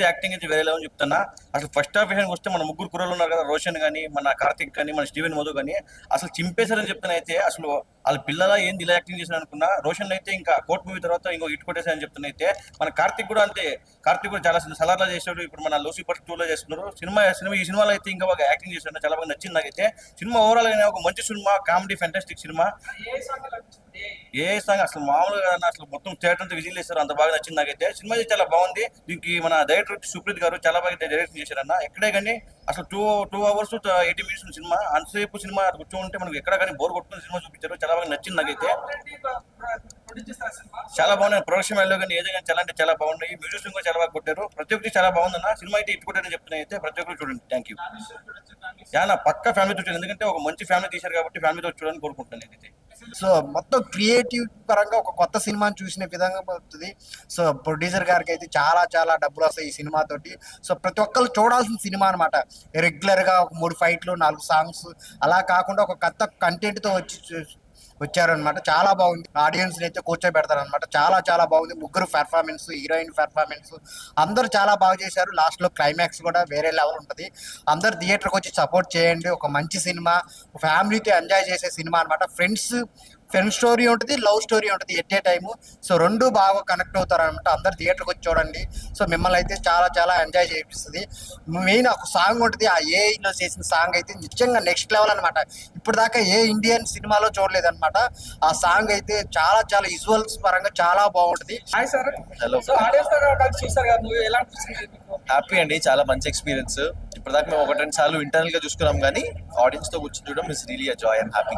Acting అయితే వేరే level చెప్తున్నా. అసలు ఫస్ట్ హాఫ్ విషయానికి వస్తే మన ముగ్గురు కుర్రోళ్ళు ఉన్నారు కదా, రోషన్ కానీ, మన కార్తిక్ కానీ, మన స్టీవెన్ మధు కానీ, అసలు చింపేశారని చెప్తాను. అయితే అసలు వాళ్ళ పిల్లల ఏంది ఇలా యాక్టింగ్ చేశారు అనుకున్నా. రోషన్ అయితే ఇంకా కోర్ట్ మూవీ తర్వాత ఇంకో హిట్ కొట్టేశారని చెప్తున్నా. అయితే మన కార్తిక్ కూడా అంతే. కార్తిక్ కూడా చాలా సలార్లా చేశాడు. ఇప్పుడు మన లూసిఫర్ 2లో చేస్తున్నారు. ఈ సినిమాలో అయితే ఇంకా బాగా యాక్టింగ్ చేశాడు. చాలా బాగా నచ్చింది నాకైతే. సినిమా ఓవరాల్ గా ఒక మంచి సినిమా, కామెడీ, ఫెంటాస్టిక్ సినిమా. ఏ సాంగ్ అసలు మామూలుగా అసలు మొత్తం థియేటర్ అంతా విజిల్ చేస్తారు, అంత బాగా నచ్చింది నాకైతే. సినిమా అయితే చాలా బాగుంది. దీనికి మన డైరెక్టర్ సుప్రీత్ గారు చాలా బాగా డైరెక్షన్ చేశారన్న. ఎక్కడే కానీ అసలు టూ అవర్స్ 80 మినిట్స్ సినిమా, అంతసేపు సినిమా కూర్చోంటే మనకు ఎక్కడ కానీ బోర్ కొట్టుకుని సినిమా చూపించారు. చాలా బాగా నచ్చింది నాకైతే. చాలా బాగున్నాయి. ప్రొడక్షన్ వాల్యూ కానీ ఏదైనా చాలా అంటే చాలా బాగున్నాయి. మ్యూజిక్ కూడా చాలా బాగా కొట్టారు. ప్రతి ఒక్కటి చాలా బాగుందన్న. సినిమా అయితే ఇటు కొట్టారని చెప్తున్నాయి. అయితే ప్రతి ఒక్కరు చూడండి. Thank you. చాలా పక్క ఫ్యామిలీతో చూడండి. ఎందుకంటే ఒక మంచి ఫ్యామిలీ తీశారు కాబట్టి ఫ్యామిలీతో చూడాలని కోరుకుంటాను నేనైతే. సో మొత్తం క్రియేటివ్ పరంగా ఒక కొత్త సినిమాని చూసిన విధంగా అవుతుంది. సో ప్రొడ్యూసర్ గారికి అయితే చాలా చాలా డబ్బులు వస్తాయి ఈ సినిమా తోటి. సో ప్రతి ఒక్కరు చూడాల్సిన సినిమా అనమాట. రెగ్యులర్ గా ఒక 3 ఫైట్లు 4 సాంగ్స్ అలా కాకుండా ఒక కొత్త కంటెంట్ తో వచ్చారనమాట. చాలా బాగుంది. ఆడియన్స్ అయితే కూర్చోబెడతారు అనమాట. చాలా చాలా బాగుంది. ముగ్గురు పెర్ఫార్మెన్స్, హీరోయిన్ పెర్ఫార్మెన్స్ అందరూ చాలా బాగా చేశారు. లాస్ట్ లో క్లైమాక్స్ కూడా వేరే లెవెల్ ఉంటుంది. అందరు థియేటర్కి వచ్చి సపోర్ట్ చేయండి. ఒక మంచి సినిమా, ఫ్యామిలీతో ఎంజాయ్ చేసే సినిమా అనమాట. ఫ్రెండ్స్ స్టోరీ ఉంటుంది, లవ్ స్టోరీ ఉంటుంది ఎట్ ఏ టైము. సో రెండు బాగా కనెక్ట్ అవుతారు అనమాట. అందరు థియేటర్కి వచ్చి చూడండి. సో మిమ్మల్ని అయితే చాలా చాలా ఎంజాయ్ చేపిస్తుంది. మెయిన్ ఒక సాంగ్ ఉంటుంది, ఆ ఏఐలో చేసిన సాంగ్ అయితే నిజంగా నెక్స్ట్ లెవెల్ అనమాట. ఇప్పుడు దాకా ఏ ఇండియన్ సినిమాలో చూడలేదు అనమాట. ఆ సాంగ్ అయితే చాలా చాలా విజువల్స్ పరంగా చాలా బాగుంటుంది. Hi sir. Hello. So audience చూస్తారు కదా, మూవీ ఎలా అనిపిస్తుంది మీకు? హ్యాపీ అండి, చాలా మంచి ఎక్స్పీరియన్స్. ఇప్పటిదాకా మేము 1-2 సార్లు ఇంటర్నల్ గా చూసుకున్నాం, కానీ ఆడియన్స్ తో కూర్చొని చూడడం is really a Joy and happy.